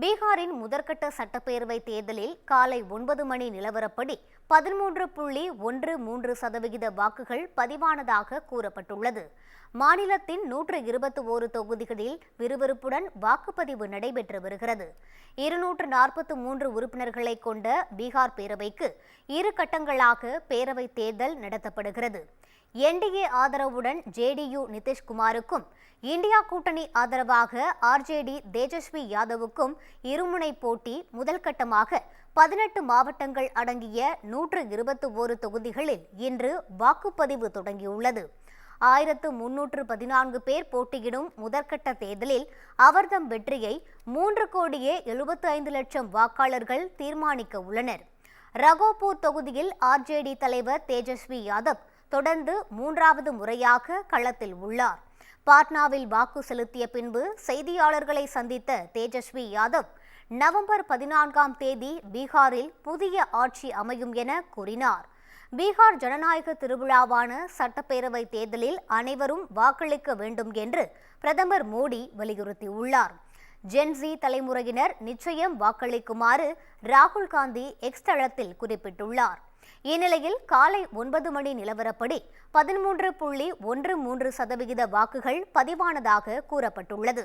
பீகாரின் முதற்கட்ட சட்டப்பேரவை தேர்தலில் காலை 9 மணி நிலவரப்படி 13.13% வாக்குகள் பதிவானதாக கூறப்பட்டுள்ளது. மாநிலத்தின் 121 தொகுதிகளில் விறுவிறுப்புடன் வாக்குப்பதிவு நடைபெற்று வருகிறது. 243 உறுப்பினர்களை கொண்ட பீகார் பேரவைக்கு 2 கட்டங்களாக பேரவை தேர்தல் நடத்தப்படுகிறது. என்டிஏ ஆதரவுடன் ஜேடியு நிதிஷ்குமாருக்கும், இந்தியா கூட்டணி ஆதரவாக ஆர்ஜேடி தேஜஸ்வி யாதவுக்கும் இருமுனை போட்டி. முதல் கட்டமாக 18 மாவட்டங்கள் அடங்கிய 121 தொகுதிகளில் இன்று வாக்குப்பதிவு தொடங்கியுள்ளது. 1314 பேர் போட்டியிடும் முதற்கட்ட தேர்தலில் அவர்தம் வெற்றியை 3,75,00,000 வாக்காளர்கள் தீர்மானிக்க உள்ளனர். ரகோபூர் தொகுதியில் ஆர்ஜேடி தலைவர் தேஜஸ்வி யாதவ் தொடர்ந்து 3வது முறையாக களத்தில் உள்ளார். பாட்னாவில் வாக்கு செலுத்திய பின்பு செய்தியாளர்களை சந்தித்த தேஜஸ்வி யாதவ், நவம்பர் 14ஆம் தேதி பீகாரில் புதிய ஆட்சி அமையும் என கூறினார். பீகார் ஜனநாயக திருவிழாவான சட்டப்பேரவை தேர்தலில் அனைவரும் வாக்களிக்க வேண்டும் என்று பிரதமர் மோடி வலியுறுத்தியுள்ளார். ஜென்சி தலைமுறையினர் நிச்சயம் வாக்களிக்குமாறு ராகுல் காந்தி எக்ஸ் தளத்தில் குறிப்பிட்டுள்ளார். இந்நிலையில் காலை 9 மணி நிலவரப்படி 13.13% வாக்குகள் பதிவானதாக கூறப்பட்டுள்ளது.